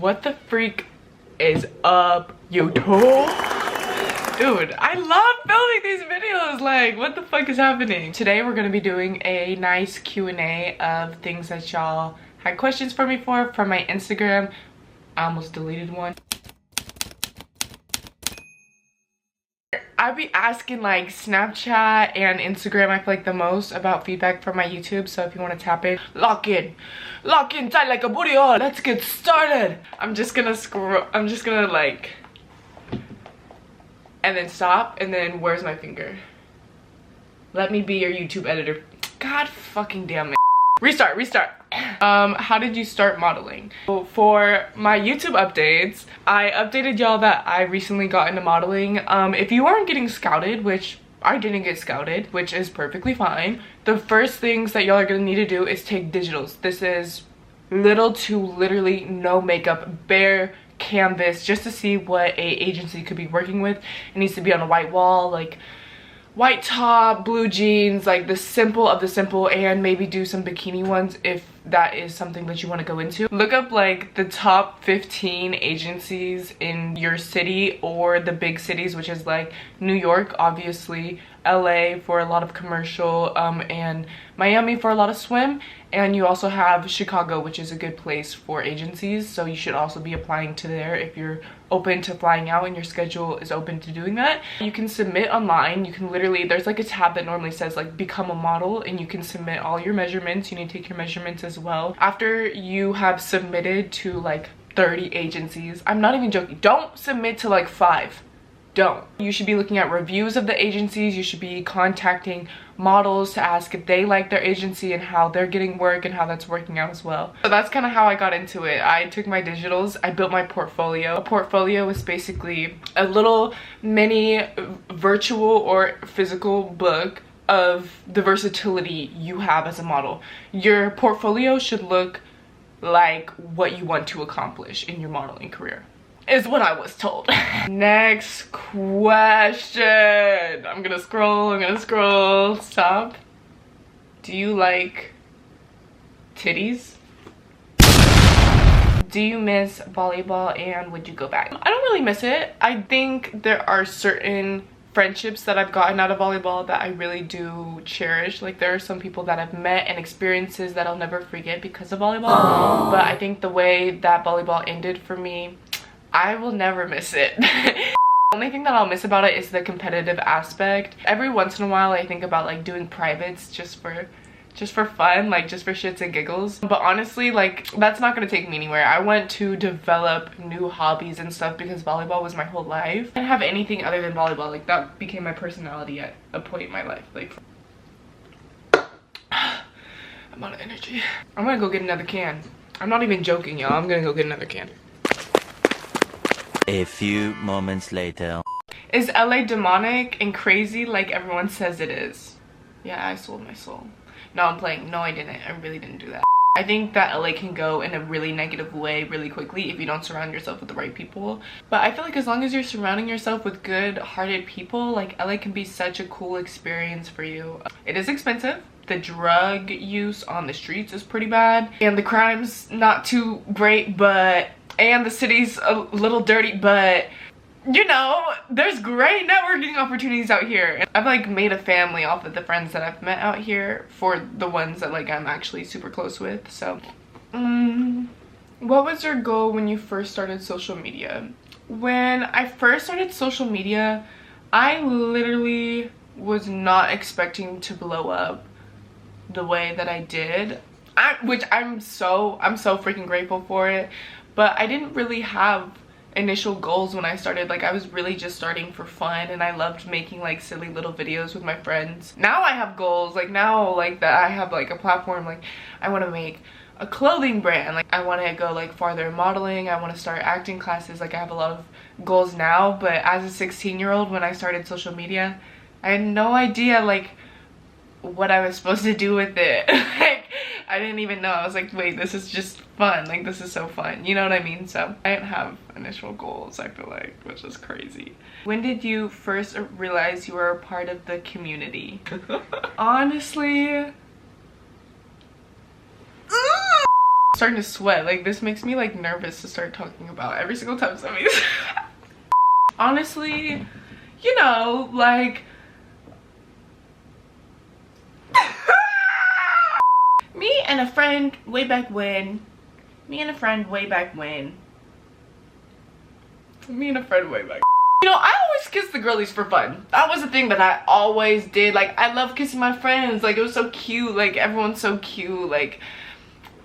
What the freak is up, YouTube? Dude, I love filming these videos. Like, what the fuck is happening? Today we're gonna be doing a nice Q&A of things that y'all had questions for me from my Instagram. I almost deleted one. I be asking like Snapchat and Instagram, I feel like the most about feedback from my YouTube. So if you want to tap in, lock in tight like a booty hole. Let's get started. I'm just gonna scroll. I'm just gonna like, and then stop, and then where's my finger? Let me be your YouTube editor. God fucking damn it. Restart. How did you start modeling? So for my YouTube updates, I updated y'all that I recently got into modeling. If you aren't getting scouted, which I didn't get scouted, which is perfectly fine, the first things that y'all are gonna need to do is take digitals. This is little to literally no makeup, bare canvas, just to see what a agency could be working with. It needs to be on a white wall, like white top, blue jeans, like the simple of the simple, and maybe do some bikini ones if that is something that you want to go into. Look up like the top 15 agencies in your city or the big cities, which is like New York, obviously, LA for a lot of commercial, and Miami for a lot of swim. And you also have Chicago, which is a good place for agencies, so you should also be applying to there if you're open to flying out and your schedule is open to doing that. You can submit online. You can literally, there's like a tab that normally says like become a model, and you can submit all your measurements. You need to take your measurements as well. After you have submitted to like 30 agencies, I'm not even joking, don't submit to like 5. Don't. You should be looking at reviews of the agencies. You should be contacting models to ask if they like their agency and how they're getting work and how that's working out as well. So that's kind of how I got into it. I took my digitals, I built my portfolio. A portfolio is basically a little mini virtual or physical book of the versatility you have as a model. Your portfolio should look like what you want to accomplish in your modeling career, is what I was told. Next question. I'm gonna scroll. Stop. Do you like titties? Do you miss volleyball, and would you go back? I don't really miss it. I think there are certain friendships that I've gotten out of volleyball that I really do cherish. Like, there are some people that I've met and experiences that I'll never forget because of volleyball. Aww. But I think the way that volleyball ended for me, I will never miss it. The only thing that I'll miss about it is the competitive aspect. Every once in a while I think about like doing privates just for fun, like just for shits and giggles. But honestly, like, that's not gonna take me anywhere. I want to develop new hobbies and stuff because volleyball was my whole life. I didn't have anything other than volleyball. Like, that became my personality at a point in my life. Like, I'm out of energy. I'm gonna go get another can. I'm not even joking, y'all. I'm gonna go get another can. A few moments later. Is LA demonic and crazy like everyone says it is? Yeah, I sold my soul. No, I'm playing. No, I didn't. I really didn't do that. I think that LA can go in a really negative way really quickly if you don't surround yourself with the right people. But I feel like as long as you're surrounding yourself with good-hearted people, like, LA can be such a cool experience for you. It is expensive. The drug use on the streets is pretty bad. And the crime's not too great, and the city's a little dirty, but you know, there's great networking opportunities out here. I've like made a family off of the friends that I've met out here, for the ones that like I'm actually super close with. So what was your goal when you first started social media? When I first started social media, I literally was not expecting to blow up the way that I did, which I'm so freaking grateful for it. But I didn't really have initial goals when I started. Like, I was really just starting for fun, and I loved making like silly little videos with my friends. Now I have goals. Like, now, like, that I have like a platform, like I want to make a clothing brand, like I want to go like farther in modeling, I want to start acting classes. Like, I have a lot of goals now, but as a 16-year-old when I started social media, I had no idea like what I was supposed to do with it. Like, I didn't even know. I was like, wait, this is just fun. Like, this is so fun. You know what I mean? So I didn't have initial goals, I feel like, which is crazy. When did you first realize you were a part of the community? Honestly, Starting to sweat. Like, this makes me like nervous to start talking about every single time somebody honestly, you know, like me and a friend way back when you know, I always kiss the girlies for fun. That was the thing that I always did. Like, I love kissing my friends. Like, it was so cute. Like, everyone's so cute. Like,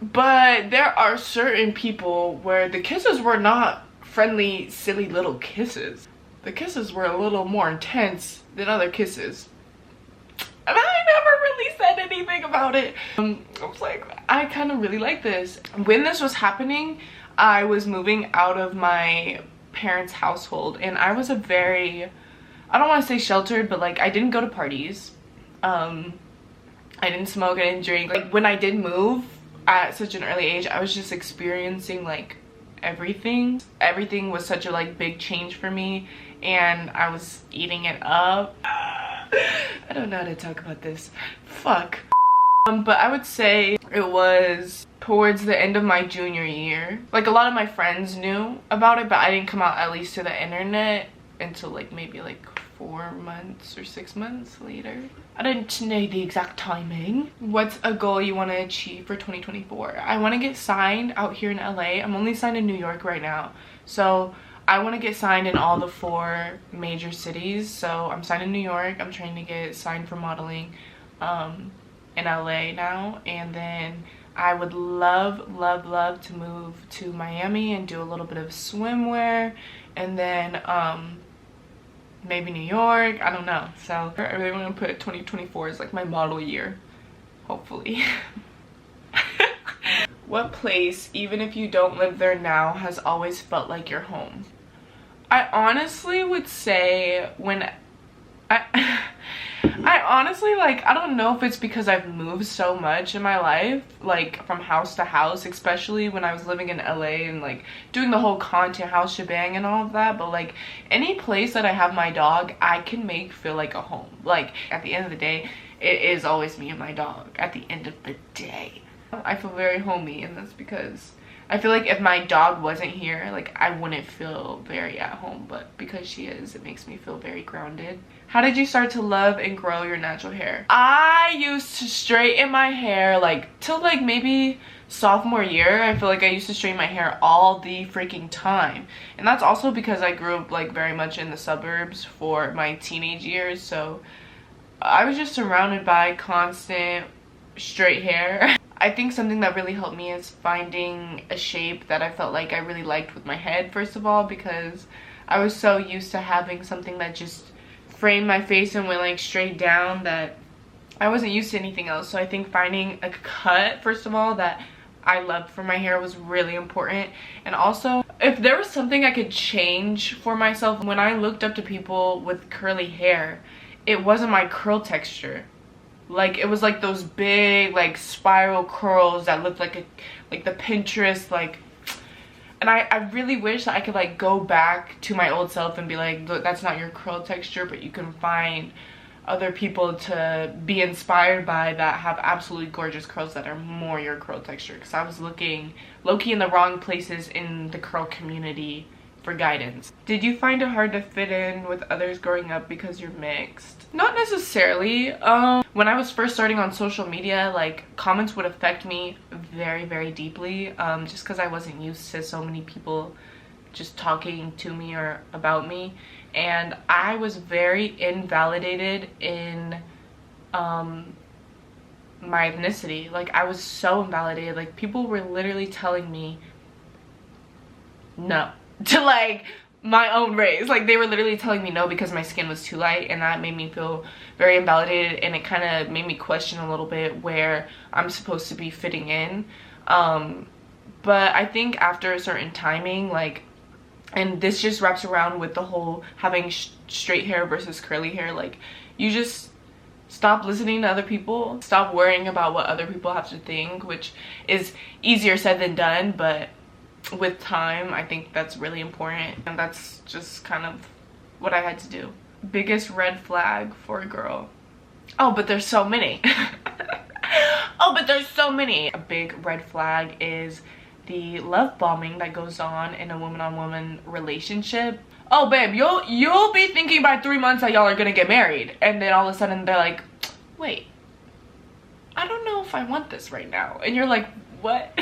but there are certain people where the kisses were not friendly, silly little kisses. The kisses were a little more intense than other kisses. And I never really said anything about it. I was like, I kind of really like this. When this was happening, I was moving out of my parents' household, and I was a very, I don't want to say sheltered, but like I didn't go to parties. I didn't smoke, I didn't drink. Like, when I did move at such an early age, I was just experiencing like everything. Everything was such a like big change for me, and I was eating it up. I don't know how to talk about this. Fuck. But I would say it was towards the end of my junior year. Like, a lot of my friends knew about it, but I didn't come out at least to the internet until like maybe like 4 months or 6 months later. I didn't know the exact timing. What's a goal you want to achieve for 2024? I want to get signed out here in LA. I'm only signed in New York right now, so I want to get signed in all the 4 major cities. So I'm signed in New York. I'm trying to get signed for modeling in LA now, and then I would love to move to Miami and do a little bit of swimwear, and then maybe New York. I don't know. So I really want to put 2024 as like my model year, hopefully. What place, even if you don't live there now, has always felt like your home? I honestly would say when I honestly, like, I don't know if it's because I've moved so much in my life, like from house to house, especially when I was living in LA and like doing the whole content house shebang and all of that, but like any place that I have my dog, I can make feel like a home. Like, at the end of the day, it is always me and my dog at the end of the day. I feel very homey, and that's because I feel like if my dog wasn't here, like, I wouldn't feel very at home, but because she is, it makes me feel very grounded. How did you start to love and grow your natural hair? I used to straighten my hair like till like maybe sophomore year. I feel like I used to straighten my hair all the freaking time, and that's also because I grew up like very much in the suburbs for my teenage years, so I was just surrounded by constant straight hair. I think something that really helped me is finding a shape that I felt like I really liked with my head, first of all, because I was so used to having something that just framed my face and went like straight down that I wasn't used to anything else. So I think finding a cut, first of all, that I loved for my hair was really important. And also, if there was something I could change for myself, when I looked up to people with curly hair, it wasn't my curl texture. Like, it was like those big like spiral curls that looked like the Pinterest, like, and I really wish that I could like go back to my old self and be like, look, that's not your curl texture, but you can find other people to be inspired by that have absolutely gorgeous curls that are more your curl texture. Because I was looking low-key in the wrong places in the curl community for guidance. Did you find it hard to fit in with others growing up because you're mixed? Not necessarily. When I was first starting on social media, like, comments would affect me very deeply, just because I wasn't used to so many people just talking to me or about me, and I was very invalidated in my ethnicity. Like, I was so invalidated. Like, people were literally telling me no to like my own race. Like, they were literally telling me no because my skin was too light, and that made me feel very invalidated, and it kind of made me question a little bit where I'm supposed to be fitting in. But I think after a certain timing, like, and this just wraps around with the whole having straight hair versus curly hair, like, you just stop listening to other people, stop worrying about what other people have to think, which is easier said than done, but with time, I think that's really important, and that's just kind of what I had to do. Biggest red flag for a girl? Oh, but there's so many. No, but there's so many. A big red flag is the love bombing that goes on in a woman-on-woman relationship. Oh babe, you'll be thinking by 3 months that y'all are gonna get married, and then all of a sudden they're like, wait, I don't know if I want this right now. And you're like, what?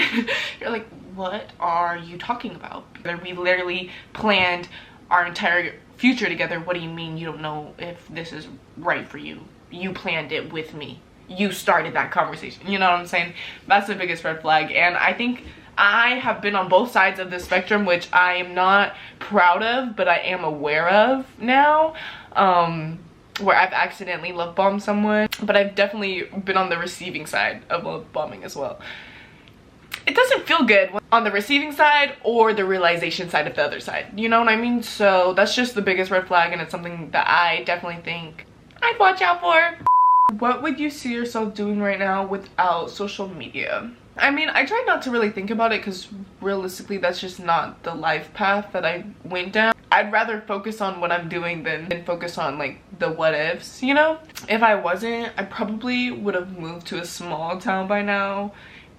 You're like, what are you talking about? We literally planned our entire future together. What do you mean you don't know if this is right for you? You planned it with me. You started that conversation. You know what I'm saying? That's the biggest red flag. And I think I have been on both sides of the spectrum, which I am not proud of, but I am aware of now, where I've accidentally love bombed someone. But I've definitely been on the receiving side of love bombing as well. It doesn't feel good on the receiving side or the realization side of the other side. You know what I mean? So that's just the biggest red flag, and it's something that I definitely think I'd watch out for. What would you see yourself doing right now without social media? I mean, I try not to really think about it because realistically that's just not the life path that I went down. I'd rather focus on what I'm doing than focus on like the what ifs, you know? If I wasn't, I probably would have moved to a small town by now,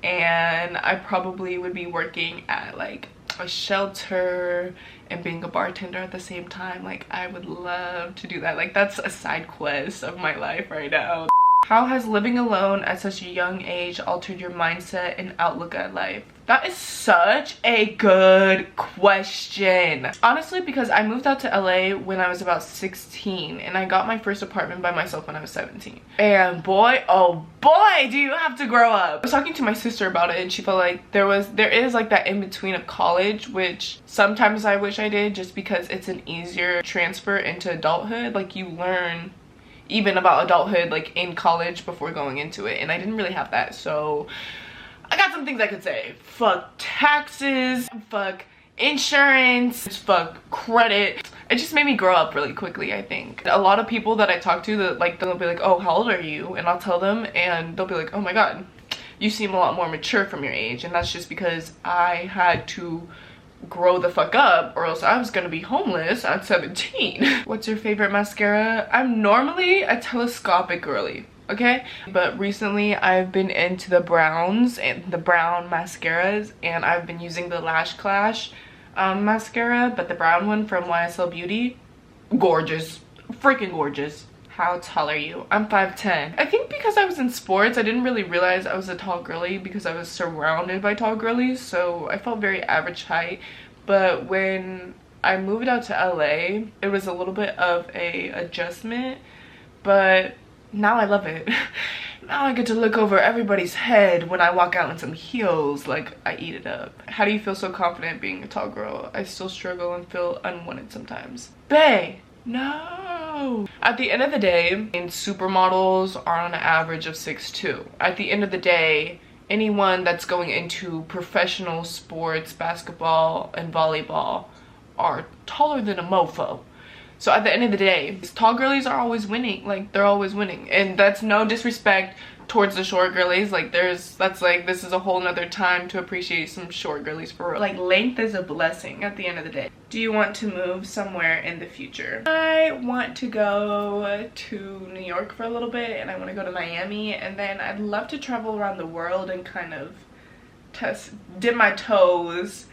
and I probably would be working at like a shelter and being a bartender at the same time. Like, I would love to do that. Like, that's a side quest of my life right now. How has living alone at such a young age altered your mindset and outlook at life? That is such a good question. Honestly, because I moved out to LA when I was about 16, and I got my first apartment by myself when I was 17. And boy, oh boy, do you have to grow up. I was talking to my sister about it, and she felt like there is like that in between of college, which sometimes I wish I did, just because it's an easier transfer into adulthood. Like, you learn even about adulthood like in college before going into it, and I didn't really have that. So I got some things I could say. Fuck taxes, fuck insurance, fuck credit. It just made me grow up really quickly, I think. A lot of people that I talk to, that like, they'll be like, oh, how old are you? And I'll tell them, and they'll be like, oh my god, you seem a lot more mature from your age. And that's just because I had to grow the fuck up, or else I was gonna be homeless at 17. What's your favorite mascara? I'm normally a telescopic girly, okay? But recently I've been into the browns and the brown mascaras, and I've been using the Lash Clash mascara, but the brown one from YSL Beauty. Gorgeous. Freaking gorgeous. How tall are you? I'm 5'10". I think because I was in sports, I didn't really realize I was a tall girly because I was surrounded by tall girlies, so I felt very average height. But when I moved out to LA, it was a little bit of a adjustment, but now I love it. Now I get to look over everybody's head when I walk out in some heels. Like, I eat it up. How do you feel so confident being a tall girl? I still struggle and feel unwanted sometimes. Bae! No. At the end of the day, supermodels are on an average of 6'2". At the end of the day, anyone that's going into professional sports, basketball and volleyball, are taller than a mofo. So at the end of the day, tall girlies are always winning. Like, they're always winning. And that's no disrespect towards the short girlies. Like, this is a whole nother time to appreciate some short girlies for real. Like, length is a blessing at the end of the day. Do you want to move somewhere in the future? I want to go to New York for a little bit, and I want to go to Miami, and then I'd love to travel around the world and kind of dip my toes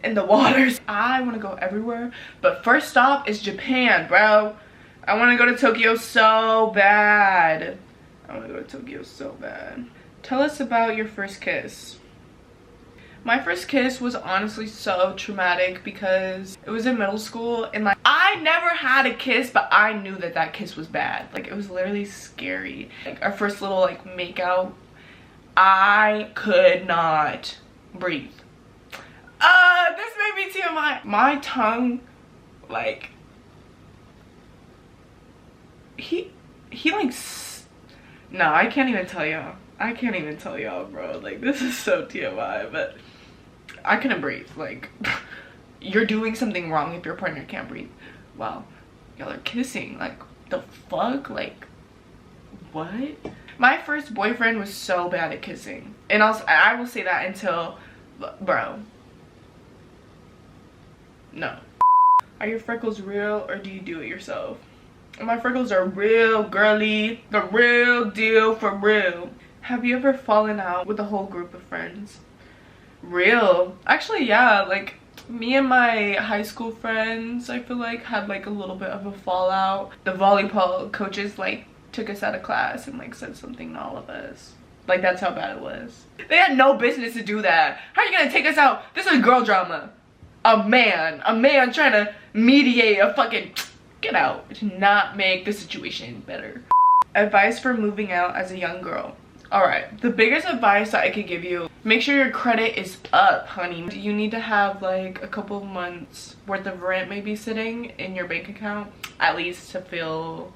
in the waters. I want to go everywhere, but first stop is Japan, bro. I want to go to Tokyo so bad. I want to go to Tokyo so bad. Tell us about your first kiss. My first kiss was honestly so traumatic because it was in middle school, and like, I never had a kiss, but I knew that that kiss was bad. Like, it was literally scary. Like, our first little like make out, I could not breathe. This made me TMI. My tongue, like, he like, no, I can't even tell y'all. I can't even tell y'all, bro. Like, this is so TMI, but I couldn't breathe. Like, you're doing something wrong if your partner can't breathe. Wow, y'all are kissing. Like, the fuck? Like, what? My first boyfriend was so bad at kissing. And I will say that until, bro. No. Are your freckles real or do you do it yourself? My freckles are real, girly. The real deal for real. Have you ever fallen out with a whole group of friends? Real? Actually, yeah, like me and my high school friends, I feel like had like a little bit of a fallout. The volleyball coaches like took us out of class and like said something to all of us. Like that's how bad it was. They had no business to do that. How are you gonna take us out? This is girl drama. A man trying to mediate a fucking, get out. To not make the situation better. Advice for moving out as a young girl. Alright, the biggest advice that I could give you, make sure your credit is up, honey. You need to have like a couple of months worth of rent maybe sitting in your bank account, at least to feel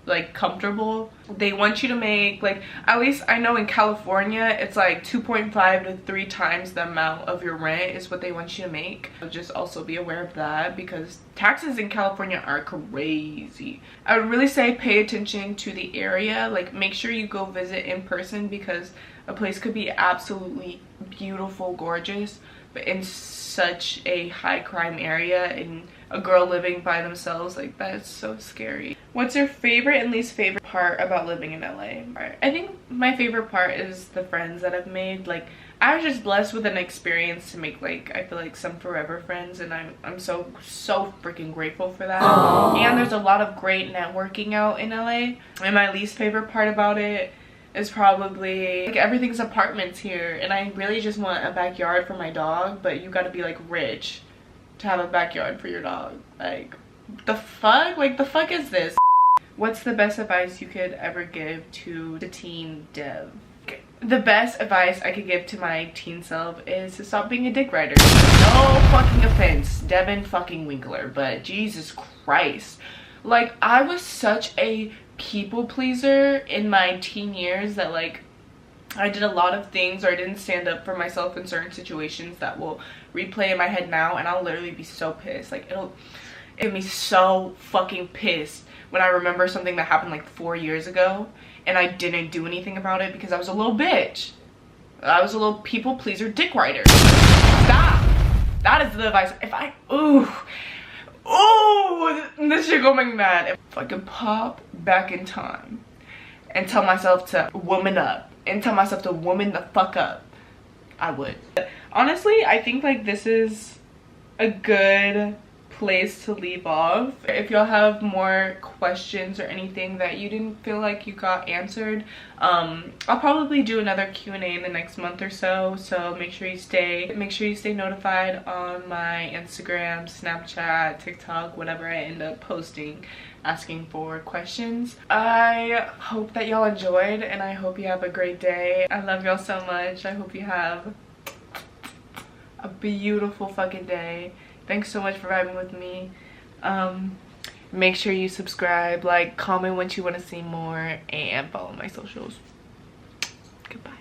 like comfortable. They want you to make like, at least I know in California it's like 2.5 to 3 times the amount of your rent is what they want you to make. So just also be aware of that because taxes in California are crazy. I would really say pay attention to the area, like make sure you go visit in person because a place could be absolutely beautiful, gorgeous, but in such a high crime area and a girl living by themselves, like that's so scary. What's your favorite and least favorite part about living in LA? I think my favorite part is the friends that I've made. Like I was just blessed with an experience to make like, I feel like some forever friends, and I'm so freaking grateful for that. Aww. And there's a lot of great networking out in LA. And my least favorite part about it is probably like everything's apartments here, and I really just want a backyard for my dog, but you gotta be like rich to have a backyard for your dog. Like the fuck? Like the fuck is this? What's the best advice you could ever give to the teen Dev? The best advice I could give to my teen self is to stop being a dick rider. No fucking offense, Devin fucking Winkler, but Jesus Christ. Like I was such a people pleaser in my teen years that like I did a lot of things, or I didn't stand up for myself in certain situations that will replay in my head now, and I'll literally be so pissed. Like it'll get me so fucking pissed when I remember something that happened like 4 years ago and I didn't do anything about it because I was a little bitch. I was a little people pleaser dick rider. Stop. That is the advice. If I ooh, this shit gonna make me mad. If I could pop back in time and tell myself to woman up and tell myself to woman the fuck up, I would. Honestly, I think like this is a good place to leave off. If y'all have more questions or anything that you didn't feel like you got answered, I'll probably do another Q&A in the next month or so. So make sure you stay notified on my Instagram, Snapchat, TikTok, whatever I end up posting, asking for questions. I hope that y'all enjoyed, and I hope you have a great day. I love y'all so much. I hope you have a beautiful fucking day. Thanks so much for vibing with me. Make sure you subscribe, like, comment what you want to see more, and follow my socials. Goodbye.